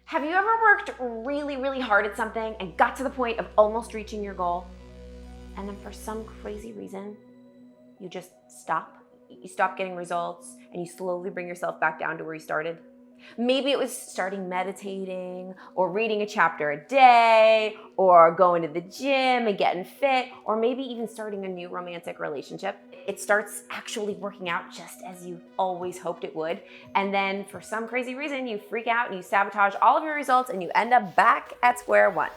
Have you ever worked really, really hard at something and got to the point of almost reaching your goal, and then for some crazy reason, you just stop? You stop getting results and you slowly bring yourself back down to where you started? Maybe it was starting meditating or reading a chapter a day or going to the gym and getting fit, or maybe even starting a new romantic relationship. It starts actually working out just as you always hoped it would. And then for some crazy reason, you freak out and you sabotage all of your results and you end up back at square one.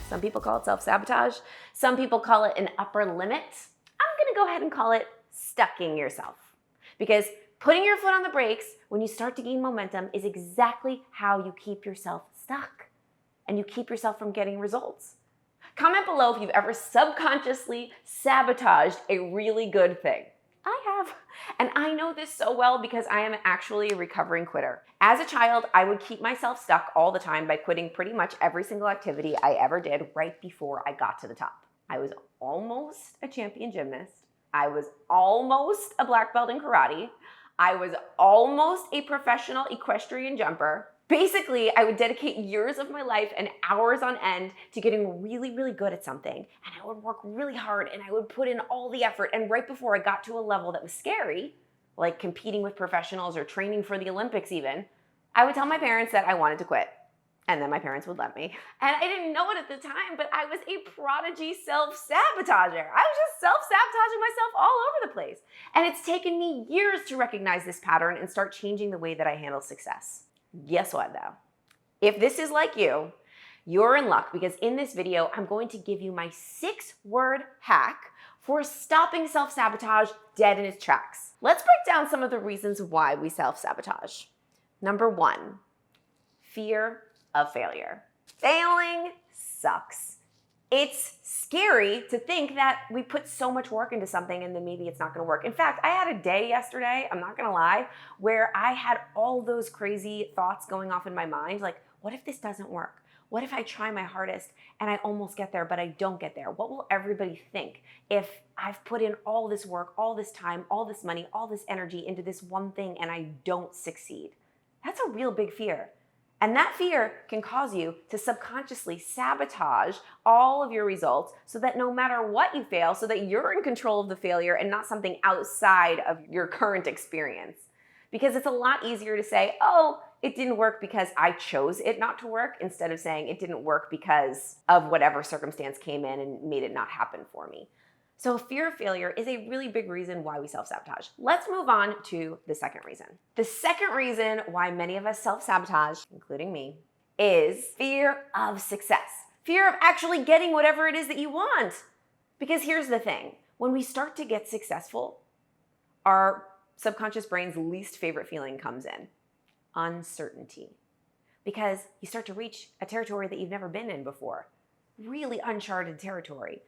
Some people call it self-sabotage. Some people call it an upper limit. I'm gonna go ahead and call it stucking yourself. Because putting your foot on the brakes when you start to gain momentum is exactly how you keep yourself stuck and you keep yourself from getting results. Comment below if you've ever subconsciously sabotaged a really good thing. I have. And I know this so well because I am actually a recovering quitter. As a child, I would keep myself stuck all the time by quitting pretty much every single activity I ever did right before I got to the top. I was almost a champion gymnast. I was almost a black belt in karate. I was almost a professional equestrian jumper. Basically, I would dedicate years of my life and hours on end to getting really, really good at something. And I would work really hard and I would put in all the effort. And right before I got to a level that was scary, like competing with professionals or training for the Olympics even, I would tell my parents that I wanted to quit. And then my parents would let me. And I didn't know it at the time, but I was a prodigy self-sabotager. I was just self-sabotaging myself all over the place. And it's taken me years to recognize this pattern and start changing the way that I handle success. Guess what though? If this is like you, you're in luck, because in this video, I'm going to give you my 6-word hack for stopping self-sabotage dead in its tracks. Let's break down some of the reasons why we self-sabotage. Number 1, fear of failure. Failing sucks. It's scary to think that we put so much work into something and then maybe it's not gonna work. In fact, I had a day yesterday, I'm not gonna lie, where I had all those crazy thoughts going off in my mind, like, what if this doesn't work? What if I try my hardest and I almost get there, but I don't get there? What will everybody think if I've put in all this work, all this time, all this money, all this energy into this one thing and I don't succeed? That's a real big fear. And that fear can cause you to subconsciously sabotage all of your results so that no matter what you fail, so that you're in control of the failure and not something outside of your current experience. Because it's a lot easier to say, oh, it didn't work because I chose it not to work, instead of saying it didn't work because of whatever circumstance came in and made it not happen for me. So fear of failure is a really big reason why we self-sabotage. Let's move on to the second reason. The second reason why many of us self-sabotage, including me, is fear of success. Fear of actually getting whatever it is that you want. Because here's the thing, when we start to get successful, our subconscious brain's least favorite feeling comes in: uncertainty. Because you start to reach a territory that you've never been in before, really uncharted territory.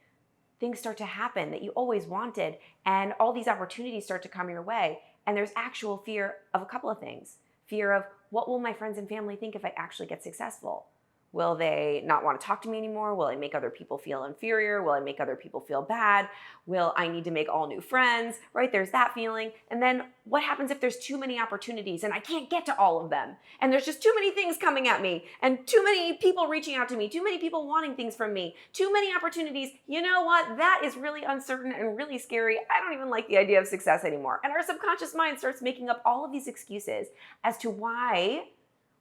Things start to happen that you always wanted, and all these opportunities start to come your way. And there's actual fear of a couple of things. Fear of, what will my friends and family think if I actually get successful? Will they not want to talk to me anymore? Will I make other people feel inferior? Will I make other people feel bad? Will I need to make all new friends, right? There's that feeling. And then what happens if there's too many opportunities and I can't get to all of them? And there's just too many things coming at me and too many people reaching out to me, too many people wanting things from me, too many opportunities. You know what? That is really uncertain and really scary. I don't even like the idea of success anymore. And our subconscious mind starts making up all of these excuses as to why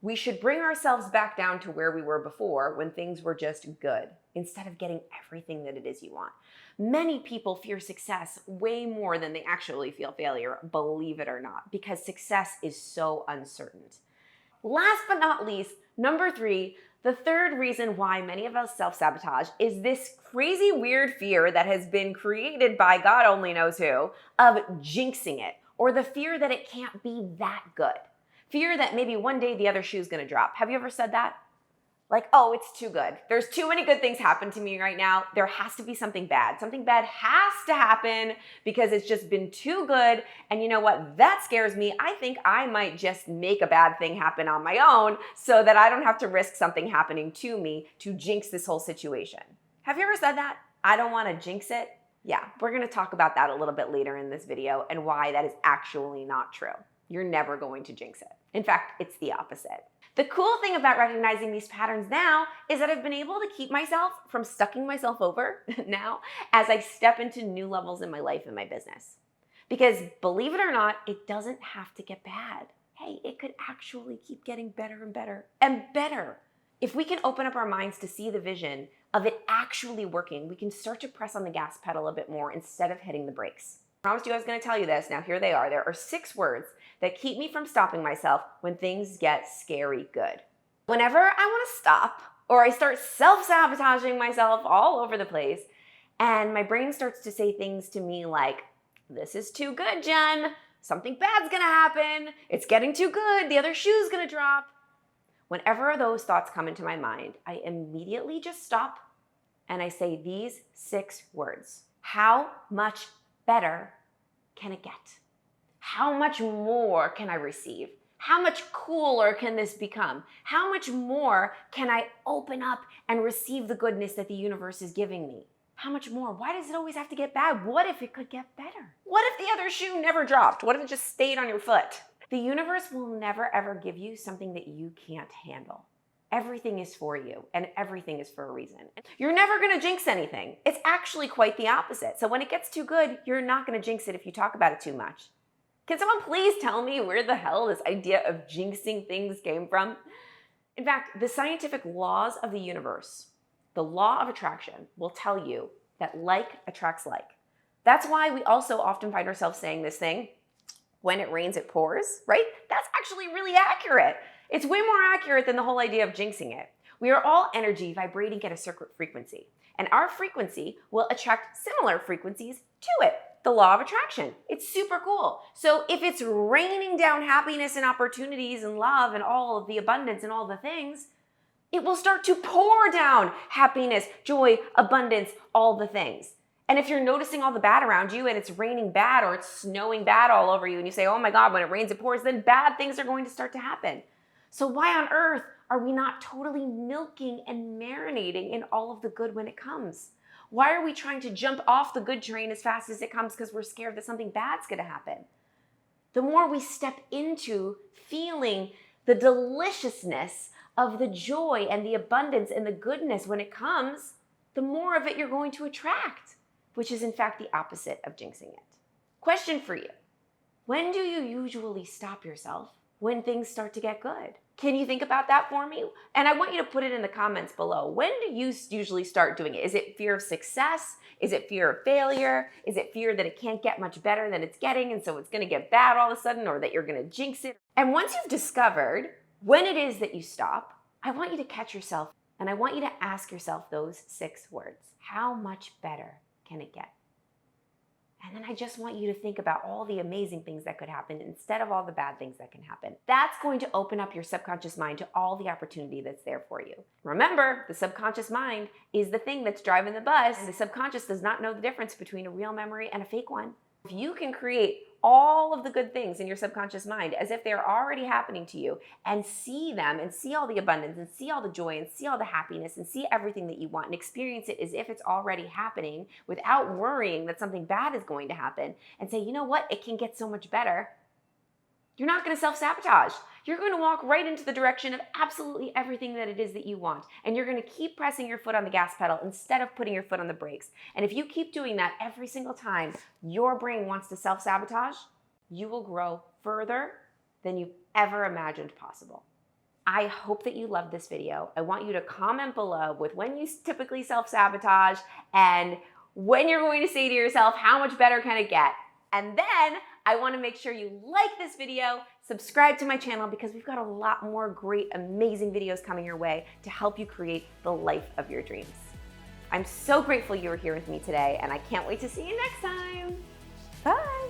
we should bring ourselves back down to where we were before, when things were just good, instead of getting everything that it is you want. Many people fear success way more than they actually feel failure, believe it or not, because success is so uncertain. Last but not least, number 3, the third reason why many of us self-sabotage is this crazy weird fear that has been created by God only knows who, of jinxing it, or the fear that it can't be that good. Fear that maybe one day the other shoe's gonna drop. Have you ever said that? Like, oh, it's too good. There's too many good things happen to me right now. There has to be something bad. Something bad has to happen because it's just been too good. And you know what? That scares me. I think I might just make a bad thing happen on my own so that I don't have to risk something happening to me to jinx this whole situation. Have you ever said that? I don't wanna jinx it. Yeah, we're gonna talk about that a little bit later in this video and why that is actually not true. You're never going to jinx it. In fact, it's the opposite. The cool thing about recognizing these patterns now is that I've been able to keep myself from sucking myself over now as I step into new levels in my life and my business. Because believe it or not, it doesn't have to get bad. Hey, it could actually keep getting better and better and better. If we can open up our minds to see the vision of it actually working, we can start to press on the gas pedal a bit more instead of hitting the brakes. I promised you I was going to tell you this. Now here they are. There are 6 words that keep me from stopping myself when things get scary good. Whenever I want to stop or I start self-sabotaging myself all over the place and my brain starts to say things to me like, this is too good, Jen. Something bad's going to happen. It's getting too good. The other shoe's going to drop. Whenever those thoughts come into my mind, I immediately just stop and I say these 6 words. How much better can it get? How much more can I receive? How much cooler can this become? How much more can I open up and receive the goodness that the universe is giving me? How much more? Why does it always have to get bad? What if it could get better? What if the other shoe never dropped? What if it just stayed on your foot? The universe will never ever give you something that you can't handle. Everything is for you and everything is for a reason. You're never gonna jinx anything. It's actually quite the opposite. So when it gets too good, you're not gonna jinx it if you talk about it too much. Can someone please tell me where the hell this idea of jinxing things came from? In fact, the scientific laws of the universe, the law of attraction, will tell you that like attracts like. That's why we also often find ourselves saying this thing, when it rains, it pours, right? That's actually really accurate. It's way more accurate than the whole idea of jinxing it. We are all energy vibrating at a certain frequency, and our frequency will attract similar frequencies to it. The law of attraction. It's super cool. So if it's raining down happiness and opportunities and love and all of the abundance and all the things, it will start to pour down happiness, joy, abundance, all the things. And if you're noticing all the bad around you and it's raining bad or it's snowing bad all over you and you say, oh my God, when it rains, it pours, then bad things are going to start to happen. So why on earth are we not totally milking and marinating in all of the good when it comes? Why are we trying to jump off the good train as fast as it comes because we're scared that something bad's going to happen? The more we step into feeling the deliciousness of the joy and the abundance and the goodness when it comes, the more of it you're going to attract, which is in fact the opposite of jinxing it. Question for you. When do you usually stop yourself when things start to get good? Can you think about that for me? And I want you to put it in the comments below. When do you usually start doing it? Is it fear of success? Is it fear of failure? Is it fear that it can't get much better than it's getting and so it's gonna get bad all of a sudden, or that you're gonna jinx it? And once you've discovered when it is that you stop, I want you to catch yourself and I want you to ask yourself those 6 words. How much better can it get? And then I just want you to think about all the amazing things that could happen instead of all the bad things that can happen. That's going to open up your subconscious mind to all the opportunity that's there for you. Remember, the subconscious mind is the thing that's driving the bus, and the subconscious does not know the difference between a real memory and a fake one. If you can create all of the good things in your subconscious mind as if they're already happening to you and see them and see all the abundance and see all the joy and see all the happiness and see everything that you want and experience it as if it's already happening without worrying that something bad is going to happen, and say, you know what, it can get so much better. You're not going to self-sabotage. You're going to walk right into the direction of absolutely everything that it is that you want. And you're going to keep pressing your foot on the gas pedal instead of putting your foot on the brakes. And if you keep doing that every single time your brain wants to self-sabotage, you will grow further than you've ever imagined possible. I hope that you loved this video. I want you to comment below with when you typically self-sabotage and when you're going to say to yourself, how much better can it get? And then I want to make sure you like this video, subscribe to my channel, because we've got a lot more great, amazing videos coming your way to help you create the life of your dreams. I'm so grateful you were here with me today, and I can't wait to see you next time. Bye.